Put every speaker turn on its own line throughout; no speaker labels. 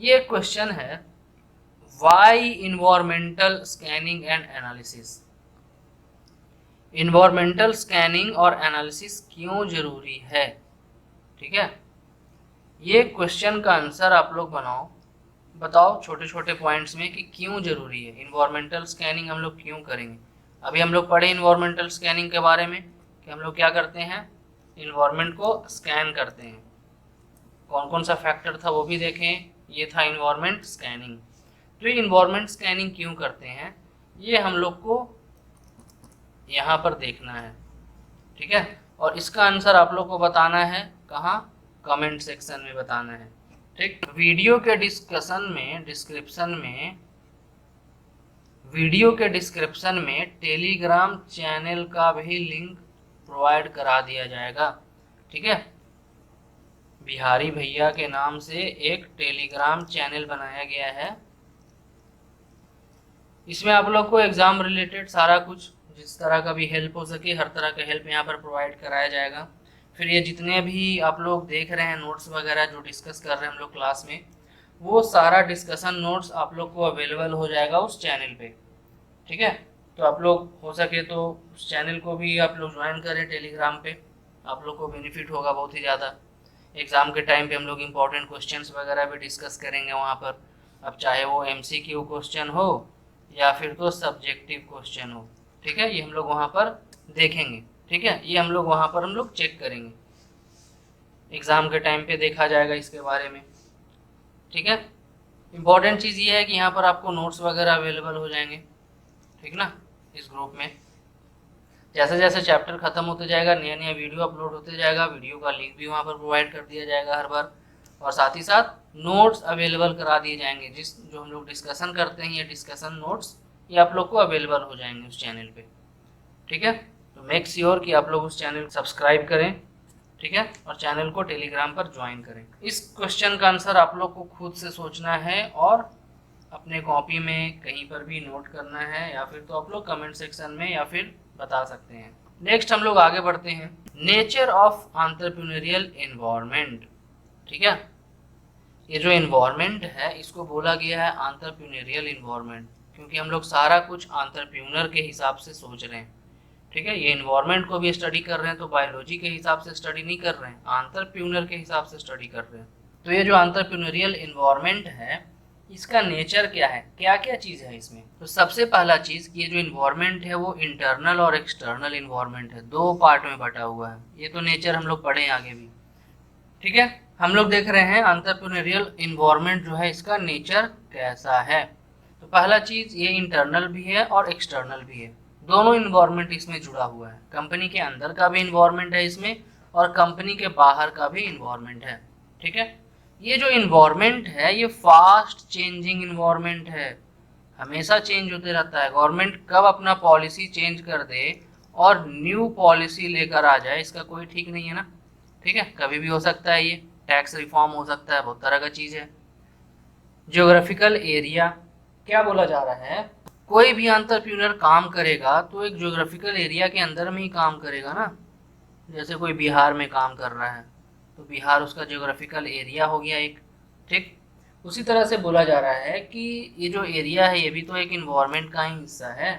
ये क्वेश्चन है, why environmental scanning and analysis. Environmental scanning और एनालिसिस क्यों जरूरी है। ठीक है, ये क्वेश्चन का आंसर आप लोग बताओ छोटे छोटे पॉइंट्स में कि क्यों जरूरी है इन्वायरमेंटल स्कैनिंग, हम लोग क्यों करेंगे। अभी हम लोग पढ़े इन्वायरमेंटल स्कैनिंग के बारे में कि हम लोग क्या करते हैं, इन्वायरमेंट को स्कैन करते हैं। कौन कौन सा फैक्टर था वो भी देखें, ये था इन्वायरमेंट स्कैनिंग। तो ये इन्वायरमेंट स्कैनिंग क्यों करते हैं, ये हम लोग को यहाँ पर देखना है। ठीक है, और इसका आंसर आप लोग को बताना है कहाँ, कमेंट सेक्शन में बताना है। ठीक, वीडियो के डिस्क्रिप्शन में टेलीग्राम चैनल का भी लिंक प्रोवाइड करा दिया जाएगा। ठीक है, बिहारी भैया के नाम से एक टेलीग्राम चैनल बनाया गया है। इसमें आप लोग को एग्जाम रिलेटेड सारा कुछ जिस तरह का भी हेल्प हो सके, हर तरह का हेल्प यहाँ पर प्रोवाइड कराया जाएगा। फिर ये जितने भी आप लोग देख रहे हैं नोट्स वगैरह जो डिस्कस कर रहे हैं हम लोग क्लास में, वो सारा डिस्कशन नोट्स आप लोग को अवेलेबल हो जाएगा उस चैनल पे। ठीक है, तो आप लोग हो सके तो उस चैनल को भी आप लोग ज्वाइन करें टेलीग्राम पे, आप लोग को बेनिफिट होगा बहुत ही ज़्यादा। एग्ज़ाम के टाइम पे हम लोग इंपॉर्टेंट क्वेश्चंस वगैरह भी डिस्कस करेंगे वहाँ पर, अब चाहे वो MCQ क्वेश्चन हो या फिर तो सब्जेक्टिव क्वेश्चन हो। ठीक है, ये हम लोग वहाँ पर देखेंगे। ठीक है, ये हम लोग चेक करेंगे, एग्ज़ाम के टाइम पे देखा जाएगा इसके बारे में। ठीक है, इम्पॉर्टेंट चीज़ ये है कि यहाँ पर आपको नोट्स वगैरह अवेलेबल हो जाएंगे। ठीक ना, इस ग्रुप में जैसे जैसे चैप्टर खत्म होते जाएगा नया नया वीडियो अपलोड होते जाएगा, वीडियो का लिंक भी वहाँ पर प्रोवाइड कर दिया जाएगा हर बार, और साथ ही साथ नोट्स अवेलेबल करा दिए जाएंगे। जो हम लोग डिस्कशन करते हैं ये डिस्कशन नोट्स ये आप लोग को अवेलेबल हो जाएंगे उस चैनल पे। ठीक है, तो मेक श्योर कि आप लोग उस चैनल को सब्सक्राइब करें। ठीक है, और चैनल को टेलीग्राम पर ज्वाइन करें। इस क्वेश्चन का आंसर आप लोग को खुद से सोचना है और अपने कॉपी में कहीं पर भी नोट करना है, या फिर तो आप लोग कमेंट सेक्शन में या फिर बता सकते हैं। नेक्स्ट हम लोग आगे बढ़ते हैं, नेचर ऑफ एंटरप्रेन्योरियल एनवायरनमेंट। ठीक है, ये जो एनवायरनमेंट है इसको बोला गया है एंटरप्रेन्योरियल एनवायरनमेंट, क्योंकि हम लोग सारा कुछ एंटरप्रेन्योर के हिसाब से सोच रहे हैं। ठीक है, ये एनवायरनमेंट को भी स्टडी कर रहे हैं तो बायोलॉजी के हिसाब से स्टडी नहीं कर रहे हैं, एंटरप्रेन्योर के हिसाब से स्टडी कर रहे हैं। तो ये जो एंटरप्रेन्योरियल एनवायरनमेंट है इसका नेचर क्या है, क्या क्या चीज़ है इसमें। तो सबसे पहला चीज़ कि ये जो इन्वायरमेंट है वो इंटरनल और एक्सटर्नल इन्वायरमेंट है, दो पार्ट में बटा हुआ है। ये तो नेचर हम लोग पढ़े आगे भी। ठीक है, हम लोग देख रहे हैं एंटरप्रेन्योरियल इन्वायरमेंट जो है इसका नेचर कैसा है। तो पहला चीज़ ये इंटरनल भी है और एक्सटर्नल भी है, दोनों इन्वायरमेंट इसमें जुड़ा हुआ है। कंपनी के अंदर का भी इन्वायरमेंट है इसमें और कंपनी के बाहर का भी इन्वायरमेंट है। ठीक है, ये जो इन्वायरमेंट है ये फास्ट चेंजिंग इन्वायरमेंट है, हमेशा चेंज होते रहता है। गवर्नमेंट कब अपना पॉलिसी चेंज कर दे और न्यू पॉलिसी लेकर आ जाए इसका कोई ठीक नहीं है ना। ठीक है, कभी भी हो सकता है, ये टैक्स रिफॉर्म हो सकता है, बहुत तरह का चीज़ है। ज्योग्राफिकल एरिया, क्या बोला जा रहा है, कोई भी एंटरप्रेन्योर काम करेगा तो एक ज्योग्राफिकल एरिया के अंदर में ही काम करेगा ना। जैसे कोई बिहार में काम कर रहा है तो बिहार उसका ज्योग्राफिकल एरिया हो गया एक। ठीक, उसी तरह से बोला जा रहा है कि ये जो एरिया है ये भी तो एक इन्वायरमेंट का ही हिस्सा है।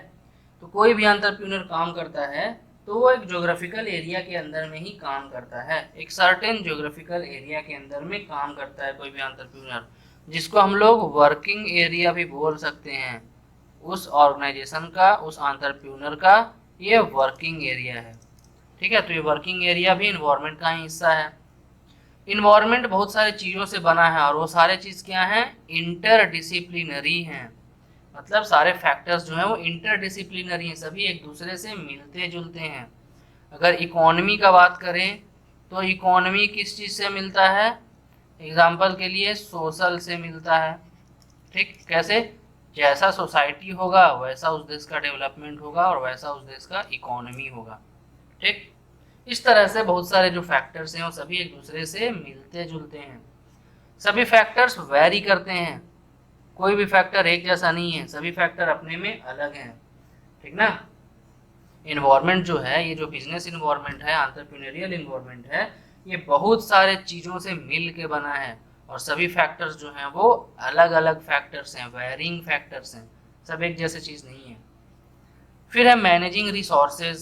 तो कोई भी एंटरप्रेन्योर काम करता है तो वो एक ज्योग्राफिकल एरिया के अंदर में ही काम करता है, एक सर्टेन ज्योग्राफिकल एरिया के अंदर में काम करता है कोई भी एंटरप्रेन्योर, जिसको हम लोग वर्किंग एरिया भी बोल सकते हैं। उस ऑर्गेनाइजेशन का, उस एंटरप्रेन्योर का ये वर्किंग एरिया है। ठीक है, तो ये वर्किंग एरिया भी इन्वायरमेंट का ही हिस्सा है। इन्वायरमेंट बहुत सारे चीज़ों से बना है और वो सारे चीज़ क्या हैं, इंटरडिसिप्लिनरी हैं। मतलब सारे फैक्टर्स जो हैं वो इंटरडिसिप्लिनरी हैं, सभी एक दूसरे से मिलते जुलते हैं। अगर इकोनॉमी का बात करें तो इकोनॉमी किस चीज़ से मिलता है, एग्जाम्पल के लिए सोशल से मिलता है। ठीक, कैसे, जैसा सोसाइटी होगा वैसा उस देश का डेवलपमेंट होगा और वैसा उस देश का इकोनॉमी होगा। ठीक, इस तरह से बहुत सारे जो फैक्टर्स हैं वो सभी एक दूसरे से मिलते जुलते हैं। सभी फैक्टर्स वैरी करते हैं, कोई भी फैक्टर एक जैसा नहीं है, सभी फैक्टर अपने में अलग हैं। ठीक ना, इन्वायरमेंट जो है, ये जो बिजनेस इन्वायरमेंट है, एंटरप्रेन्योरियल इन्वायरमेंट है, ये बहुत सारे चीज़ों से मिल के बना है और सभी फैक्टर्स जो हैं वो अलग अलग फैक्टर्स हैं, वेरिंग फैक्टर्स हैं, सब एक जैसे चीज़ नहीं है। फिर है मैनेजिंग रिसोर्सेज।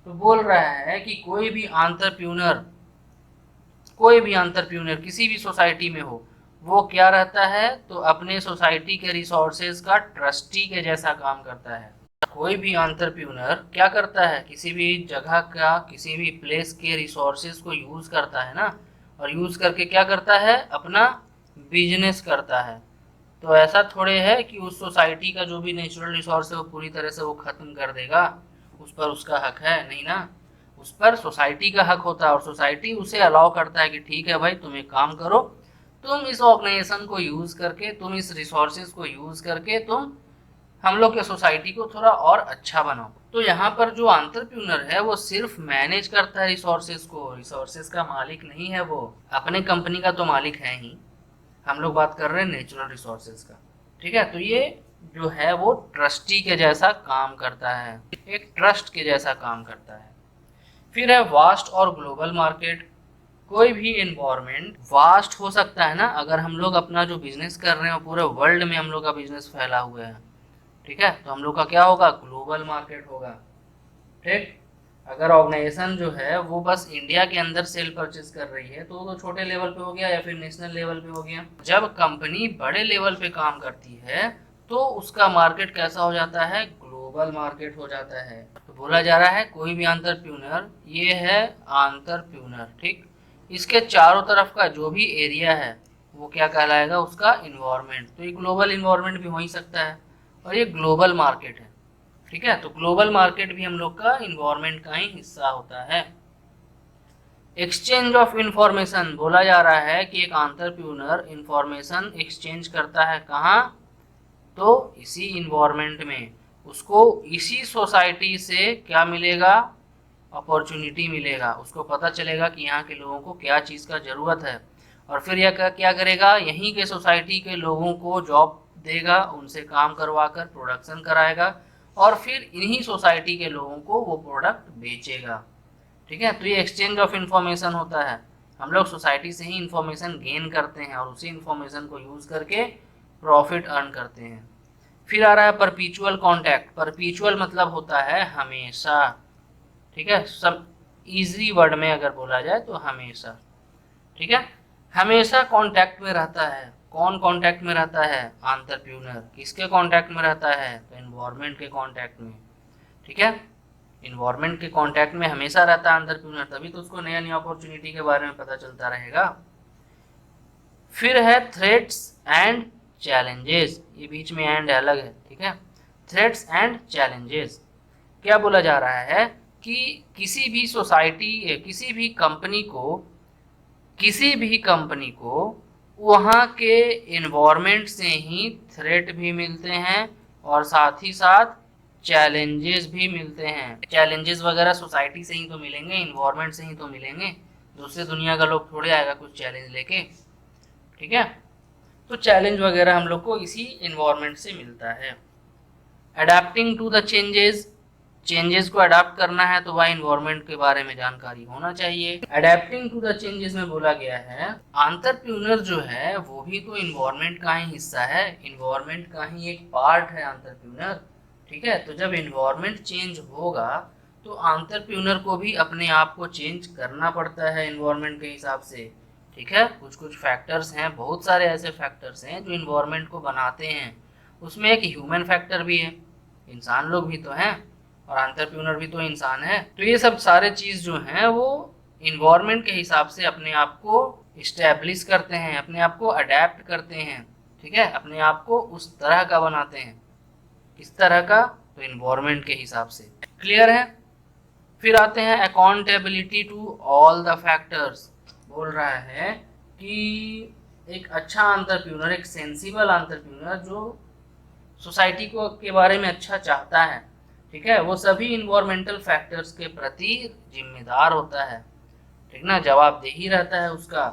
तो बोल रहा है कि कोई भी एंटरप्रेन्योर किसी भी सोसाइटी में हो, वो क्या रहता है, तो अपने सोसाइटी के रिसोर्सेज का ट्रस्टी के जैसा काम करता है। कोई भी एंटरप्रेन्योर क्या करता है, किसी भी जगह का, किसी भी प्लेस के रिसोर्सेज को यूज करता है ना, और यूज करके क्या करता है, अपना बिजनेस करता है। तो ऐसा थोड़े है कि उस सोसाइटी का जो भी नेचुरल रिसोर्स है वो पूरी तरह से वो खत्म कर देगा, उस पर उसका हक है नहीं ना, उस पर सोसाइटी का हक होता है, और सोसाइटी उसे अलाउ करता है कि ठीक है भाई तुम एक काम करो, तुम इस ऑर्गेनाइजेशन को यूज करके, तुम इस रिसोर्सेज को यूज करके तुम हम लोग के सोसाइटी को थोड़ा और अच्छा बनाओ। तो यहाँ पर जो एंटरप्रेन्योर है वो सिर्फ मैनेज करता है रिसोर्सेज को, रिसोर्सेज का मालिक नहीं है, वो अपने कंपनी का तो मालिक है ही। हम लोग बात कर रहे हैं नेचुरल रिसोर्सेज का, ठीक है। तो ये जो है वो ट्रस्टी के जैसा काम करता है, एक ट्रस्ट के जैसा काम करता है। फिर है वास्ट और ग्लोबल मार्केट। कोई भी इन्वायरमेंट वास्ट हो सकता है ना, अगर हम लोग अपना जो बिजनेस कर रहे हैं पूरे वर्ल्ड में हम लोग का बिजनेस फैला हुआ है, ठीक है, तो हम लोग का क्या होगा, ग्लोबल मार्केट होगा, ठीक। अगर ऑर्गेनाइजेशन जो है वो बस इंडिया के अंदर सेल परचेज कर रही है तो वो तो छोटे लेवल पे हो गया या फिर नेशनल लेवल पे हो गया। जब कंपनी बड़े लेवल पे काम करती है तो उसका मार्केट कैसा हो जाता है, ग्लोबल मार्केट हो जाता है। तो बोला जा रहा है कोई भी एंटरप्रेन्योर, ये है एंटरप्रेन्योर, ठीक, इसके चारों तरफ का जो भी एरिया है वो क्या कहलाएगा, उसका इन्वायरमेंट। तो ये ग्लोबल इन्वायरमेंट भी हो ही सकता है, और ये ग्लोबल मार्केट है, ठीक है। तो ग्लोबल मार्केट भी हम लोग का इन्वायरमेंट का ही हिस्सा होता है। एक्सचेंज ऑफ इंफॉर्मेशन, बोला जा रहा है कि एक एंटरप्रेन्योर इंफॉर्मेशन एक्सचेंज करता है कहाँ, तो इसी इन्वायरमेंट में। उसको इसी सोसाइटी से क्या मिलेगा, अपॉर्चुनिटी मिलेगा, उसको पता चलेगा कि यहाँ के लोगों को क्या चीज़ का ज़रूरत है, और फिर यह क्या करेगा, यहीं के सोसाइटी के लोगों को जॉब देगा, उनसे काम करवा कर प्रोडक्शन कराएगा, और फिर इन्हीं सोसाइटी के लोगों को वो प्रोडक्ट बेचेगा, ठीक है। तो ये एक्सचेंज ऑफ इंफॉर्मेशन होता है, हम लोग सोसाइटी से ही इंफॉर्मेशन गेन करते हैं और उसी इंफॉर्मेशन को यूज़ करके प्रॉफिट अर्न करते हैं। फिर आ रहा है परपीचुअल कॉन्टैक्ट। परपीचुअल मतलब होता है हमेशा, ठीक है, सब इजी वर्ड में अगर बोला जाए तो हमेशा, ठीक है, हमेशा कांटेक्ट में रहता है। कौन कांटेक्ट में रहता है, एंटरप्रेन्योर। किसके कांटेक्ट में रहता है, तो एनवायरनमेंट के कांटेक्ट में, ठीक है, इन्वायरमेंट के कांटेक्ट में हमेशा रहता है एंटरप्रेन्योर, तभी तो उसको नया नया अपॉर्चुनिटी के बारे में पता चलता रहेगा। फिर है थ्रेट्स एंड चैलेंजेस, ये बीच में एंड अलग है, ठीक है। थ्रेट्स एंड चैलेंजेस, क्या बोला जा रहा है कि किसी भी सोसाइटी, किसी भी कंपनी को वहाँ के इन्वायरमेंट से ही थ्रेट भी मिलते हैं और साथ ही साथ चैलेंजेस भी मिलते हैं। चैलेंजेस वगैरह सोसाइटी से ही तो मिलेंगे, इन्वायरमेंट से ही तो मिलेंगे, दूसरे दुनिया का लोग थोड़े आएगा कुछ चैलेंज लेके, ठीक है। तो चैलेंज वगैरह हम लोग को इसी इन्वायरमेंट से मिलता है। Adapting to the changes, changes को अडाप्ट करना है तो वह इन्वायरमेंट के बारे में जानकारी होना चाहिए। अडेप्टिंग टू द चेंजेस में बोला गया है एंटरप्रेन्योर जो है वो भी तो इन्वायरमेंट का ही हिस्सा है, इन्वायरमेंट का ही एक पार्ट है एंटरप्रेन्योर, ठीक है। तो जब इन्वायरमेंट चेंज होगा तो एंटरप्रेन्योर को भी अपने आप को चेंज करना पड़ता है इन्वायरमेंट के हिसाब से, ठीक है। कुछ कुछ फैक्टर्स हैं, बहुत सारे ऐसे फैक्टर्स हैं जो इन्वायरमेंट को बनाते हैं, उसमें एक ह्यूमन फैक्टर भी है, इंसान लोग भी तो हैं, और एंटरप्रेन्योर भी तो इंसान है। तो ये सब सारे चीज़ जो हैं वो इन्वायरमेंट के हिसाब से अपने आप को इस्टेब्लिश करते हैं, अपने आप को अडेप्ट करते हैं, ठीक है, अपने आप को उस तरह का बनाते हैं। किस तरह का, तो इन्वायरमेंट के हिसाब से। क्लियर है। फिर आते हैं accountability to all the factors. बोल रहा है कि एक अच्छा एंटरप्रेन्योर, एक सेंसिबल एंटरप्रेन्योर जो सोसाइटी को के बारे में अच्छा चाहता है, ठीक है, वो सभी इन्वायरमेंटल फैक्टर्स के प्रति जिम्मेदार होता है, ठीक ना, जवाबदेही रहता है उसका।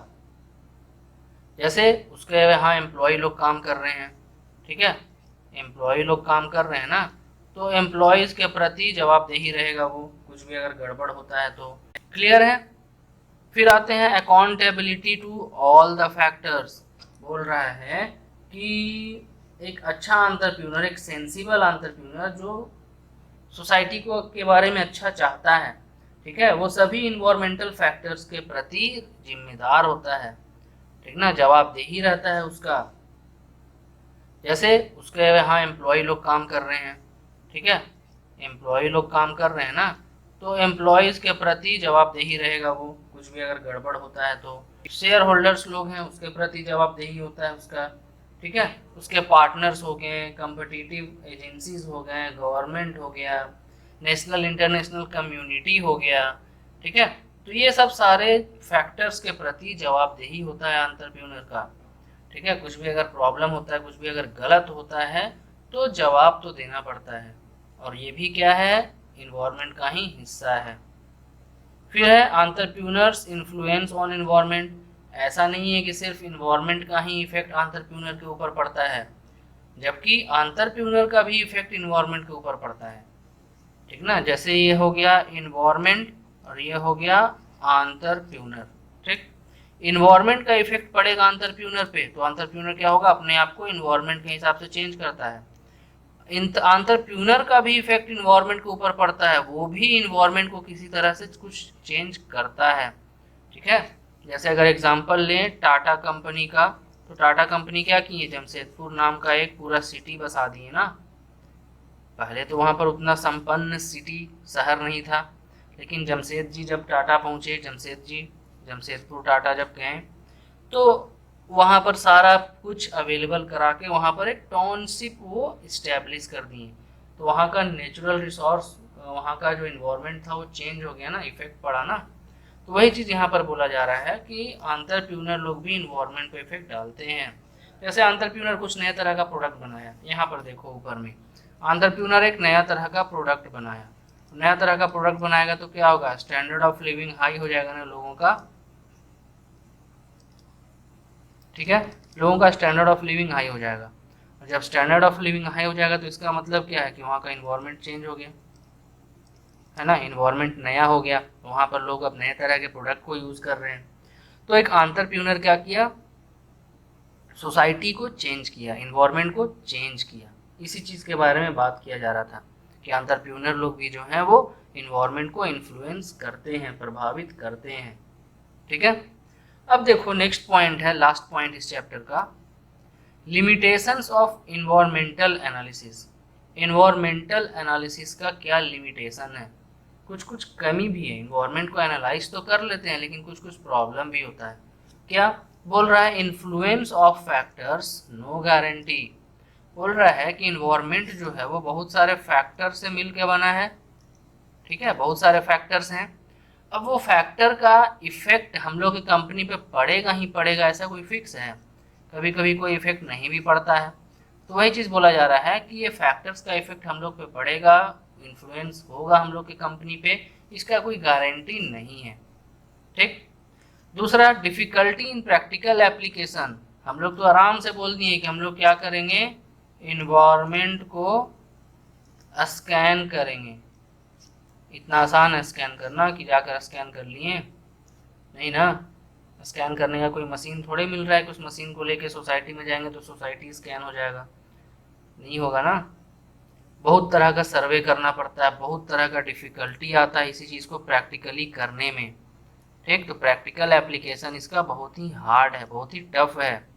जैसे उसके यहाँ एम्प्लॉय लोग काम कर रहे हैं, ठीक है, एम्प्लॉय लोग काम कर रहे हैं ना, तो एम्प्लॉयज़ के प्रति जवाबदेही रहेगा वो, कुछ भी अगर गड़बड़ होता है तो। क्लियर है। फिर आते हैं accountability to all the factors. बोल रहा है कि एक अच्छा एंटरप्रेन्योर, एक सेंसिबल एंटरप्रेन्योर जो सोसाइटी को के बारे में अच्छा चाहता है, ठीक है, वो सभी इन्वायरमेंटल फैक्टर्स के प्रति जिम्मेदार होता है, ठीक ना, जवाबदेही रहता है उसका। जैसे उसके यहाँ एम्प्लॉय लोग काम कर रहे हैं, ठीक है, एम्प्लॉय लोग काम कर रहे हैं ना, तो एम्प्लॉयज़ के प्रति जवाबदेही रहेगा वो, कुछ भी अगर गड़बड़ होता है तो। शेयर होल्डर्स लोग हैं उसके प्रति जवाबदेही होता है उसका, ठीक है, उसके पार्टनर्स हो गए, कम्पिटिटिव एजेंसीज हो गए, गवर्नमेंट हो गया, नेशनल इंटरनेशनल कम्युनिटी हो गया, ठीक है। तो ये सब सारे फैक्टर्स के प्रति जवाबदेही होता है एंटरप्रेन्योर का, ठीक है। कुछ भी अगर प्रॉब्लम होता है, कुछ भी अगर गलत होता है तो जवाब तो देना पड़ता है, और ये भी क्या है, इन्वायरमेंट का ही हिस्सा है। फिर है एंटरप्रेन्योर्स इन्फ्लुएंस ऑन इन्वायरमेंट। ऐसा नहीं है कि सिर्फ इन्वायरमेंट का ही इफेक्ट एंटरप्रेन्योर के ऊपर पड़ता है, जबकि एंटरप्रेन्योर का भी इफेक्ट इन्वायरमेंट के ऊपर पड़ता है, ठीक ना। जैसे ये हो गया इन्वायरमेंट और ये हो गया एंटरप्रेन्योर, ठीक। इन्वायरमेंट का इफेक्ट पड़ेगा एंटरप्रेन्योर पे, तो एंटरप्रेन्योर क्या होगा, अपने आप को इन्वायरमेंट के हिसाब से चेंज करता है। एंटरप्रेन्योर का भी इफेक्ट इन्वायरमेंट के ऊपर पड़ता है, वो भी इन्वायरमेंट को किसी तरह से कुछ चेंज करता है, ठीक है। जैसे अगर एग्जांपल लें टाटा कंपनी का, तो टाटा कंपनी क्या की है, जमशेदपुर नाम का एक पूरा सिटी बसा दिए ना। पहले तो वहाँ पर उतना संपन्न सिटी शहर नहीं था, लेकिन जमशेद जी जब टाटा पहुँचे, जमशेदपुर टाटा जब गए, तो वहाँ पर सारा कुछ अवेलेबल करा के वहाँ पर एक टाउनशिप वो इस्टेब्लिश कर दिए। तो वहाँ का नेचुरल रिसोर्स, वहाँ का जो इन्वायरमेंट था वो चेंज हो गया ना, इफेक्ट पड़ा ना। तो वही चीज़ यहाँ पर बोला जा रहा है कि एंटरप्रेन्योर लोग भी इन्वायरमेंट पे इफेक्ट डालते हैं। जैसे एंटरप्रेन्योर कुछ नया तरह का प्रोडक्ट बनाया, यहाँ पर देखो ऊपर में, एंटरप्रेन्योर एक नया तरह का प्रोडक्ट बनाया। नया तरह का प्रोडक्ट बनाएगा तो क्या होगा, स्टैंडर्ड ऑफ लिविंग हाई हो जाएगा ना लोगों का, ठीक है, लोगों का स्टैंडर्ड ऑफ लिविंग हाई हो जाएगा। और जब स्टैंडर्ड ऑफ लिविंग हाई हो जाएगा तो इसका मतलब क्या है कि वहाँ का इन्वायरमेंट चेंज हो गया, है ना, इन्वायरमेंट नया हो गया, वहाँ पर लोग अब नए तरह के प्रोडक्ट को यूज़ कर रहे हैं। तो एक एंटरप्रेन्योर क्या किया, सोसाइटी को चेंज किया, इन्वायरमेंट को चेंज किया। इसी चीज़ के बारे में बात किया जा रहा था कि एंटरप्रेन्योर लोग भी जो हैं वो इन्वायरमेंट को इन्फ्लुएंस करते हैं, प्रभावित करते हैं, ठीक है। अब देखो नेक्स्ट पॉइंट है, लास्ट पॉइंट इस चैप्टर का, limitations of environmental analysis. Environmental analysis का क्या लिमिटेशन है, कुछ कुछ कमी भी है। इन्वायरमेंट को एनालाइज तो कर लेते हैं, लेकिन कुछ कुछ प्रॉब्लम भी होता है। क्या बोल रहा है, influence of factors no guarantee. बोल रहा है कि इन्वायरमेंट जो है वो बहुत सारे फैक्टर से मिल के बना है, ठीक है, बहुत सारे फैक्टर्स हैं। अब वो फैक्टर का इफेक्ट हम लोग की कंपनी पे पड़ेगा ही पड़ेगा, ऐसा कोई फिक्स है, कभी कभी कोई इफेक्ट नहीं भी पड़ता है। तो वही चीज़ बोला जा रहा है कि ये फैक्टर्स का इफेक्ट हम लोग पे पड़ेगा, इन्फ्लुएंस होगा हम लोग की कंपनी पे, इसका कोई गारंटी नहीं है, ठीक। दूसरा, डिफ़िकल्टी इन प्रैक्टिकल एप्लीकेशन। हम लोग तो आराम से बोल दिए कि हम लोग क्या करेंगे, इन्वायरमेंट को स्कैन करेंगे। इतना आसान है स्कैन करना कि जाकर स्कैन कर लिए, नहीं ना। स्कैन करने का कोई मशीन थोड़े मिल रहा है कि उस मशीन को लेके सोसाइटी में जाएंगे तो सोसाइटी स्कैन हो जाएगा, नहीं होगा ना। बहुत तरह का सर्वे करना पड़ता है, बहुत तरह का डिफ़िकल्टी आता है इसी चीज़ को प्रैक्टिकली करने में, ठीक। तो प्रैक्टिकल एप्लीकेशन इसका बहुत ही हार्ड है, बहुत ही टफ है।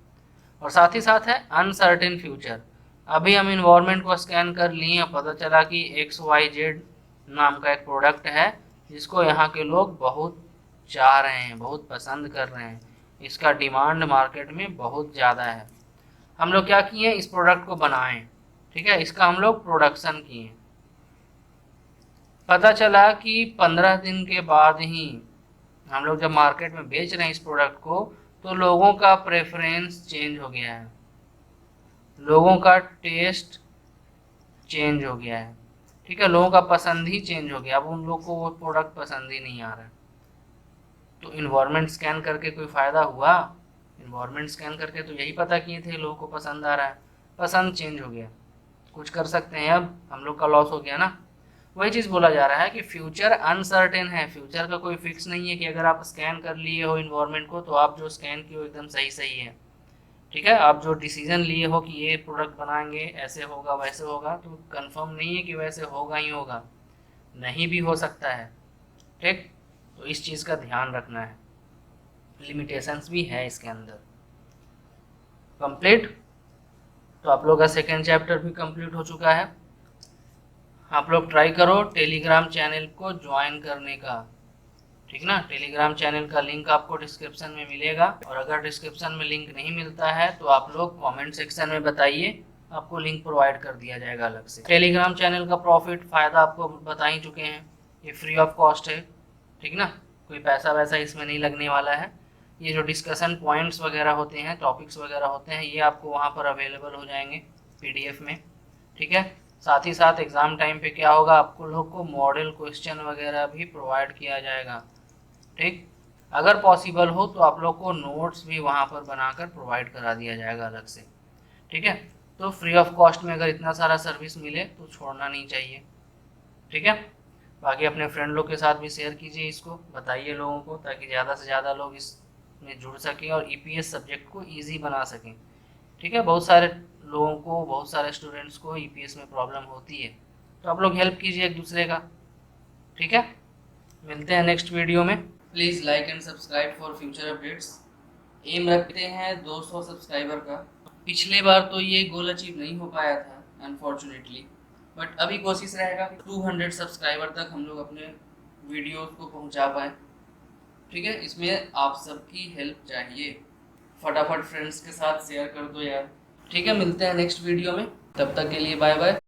और साथ ही साथ है अनसर्टेन फ्यूचर। अभी हम इन्वायरमेंट को स्कैन कर लिए, पता चला कि XYZ नाम का एक प्रोडक्ट है जिसको यहाँ के लोग बहुत चाह रहे हैं, बहुत पसंद कर रहे हैं, इसका डिमांड मार्केट में बहुत ज़्यादा है। हम लोग क्या किए, इस प्रोडक्ट को बनाएं, ठीक है, इसका हम लोग प्रोडक्शन किए। पता चला कि 15 दिन के बाद ही हम लोग जब मार्केट में बेच रहे हैं इस प्रोडक्ट को, तो लोगों का प्रेफरेंस चेंज हो गया है, लोगों का टेस्ट चेंज हो गया है, ठीक है, लोगों का पसंद ही चेंज हो गया। अब उन लोग को वो प्रोडक्ट पसंद ही नहीं आ रहा है। तो इन्वायरमेंट स्कैन करके कोई फ़ायदा हुआ, इन्वायरमेंट स्कैन करके तो यही पता किए थे लोगों को पसंद आ रहा है, पसंद चेंज हो गया, कुछ कर सकते हैं, अब हम लोग का लॉस हो गया ना। वही चीज़ बोला जा रहा है कि फ्यूचर अनसर्टेन है, फ्यूचर का कोई फिक्स नहीं है कि अगर आप स्कैन कर लिए हो इन्वायरमेंट को तो आप जो स्कैन किए हो एकदम सही सही है, ठीक है, आप जो डिसीजन लिए हो कि ये प्रोडक्ट बनाएंगे, ऐसे होगा वैसे होगा, तो कंफर्म नहीं है कि वैसे होगा ही होगा, नहीं भी हो सकता है। ठीक, तो इस चीज़ का ध्यान रखना है, लिमिटेशंस भी है इसके अंदर। कंप्लीट, तो आप लोग का सेकेंड चैप्टर भी कंप्लीट हो चुका है। आप लोग ट्राई करो टेलीग्राम चैनल को ज्वाइन करने का, ठीक ना। टेलीग्राम चैनल का लिंक आपको डिस्क्रिप्शन में मिलेगा, और अगर डिस्क्रिप्शन में लिंक नहीं मिलता है तो आप लोग कमेंट सेक्शन में बताइए, आपको लिंक प्रोवाइड कर दिया जाएगा अलग से। टेलीग्राम चैनल का प्रॉफिट फ़ायदा आपको बता ही चुके हैं, ये फ्री ऑफ कॉस्ट है, ठीक ना, कोई पैसा वैसा इसमें नहीं लगने वाला है। ये जो डिस्कशन पॉइंट्स वगैरह होते हैं, टॉपिक्स वगैरह होते हैं, ये आपको वहाँ पर अवेलेबल हो जाएंगे PDF में, ठीक है। साथ ही साथ एग्ज़ाम टाइम पे क्या होगा, आपको लोग को मॉडल क्वेश्चन वगैरह भी प्रोवाइड किया जाएगा, ठीक। अगर पॉसिबल हो तो आप लोग को नोट्स भी वहाँ पर बनाकर प्रोवाइड करा दिया जाएगा अलग से, ठीक है। तो फ्री ऑफ कॉस्ट में अगर इतना सारा सर्विस मिले तो छोड़ना नहीं चाहिए, ठीक है। बाकी अपने फ्रेंड लोग के साथ भी शेयर कीजिए, इसको बताइए लोगों को, ताकि ज़्यादा से ज़्यादा लोग इसमें जुड़ सकें और EPS सब्जेक्ट को ईजी बना सकें, ठीक है। बहुत सारे लोगों को, बहुत सारे स्टूडेंट्स को EPS में प्रॉब्लम होती है, तो आप लोग हेल्प कीजिए एक दूसरे का, ठीक है। मिलते हैं नेक्स्ट वीडियो में। Please like and subscribe for future updates. एम रखते हैं 200 सब्सक्राइबर का। पिछले बार तो ये गोल अचीव नहीं हो पाया था अनफॉर्चुनेटली, बट अभी कोशिश रहेगा कि 200 सब्सक्राइबर तक हम लोग अपने वीडियोस को पहुंचा पाएँ, ठीक है। इसमें आप सबकी हेल्प चाहिए, फटाफट फ्रेंड्स के साथ शेयर कर दो यार, ठीक है। मिलते हैं नेक्स्ट वीडियो में, तब तक के लिए बाय बाय।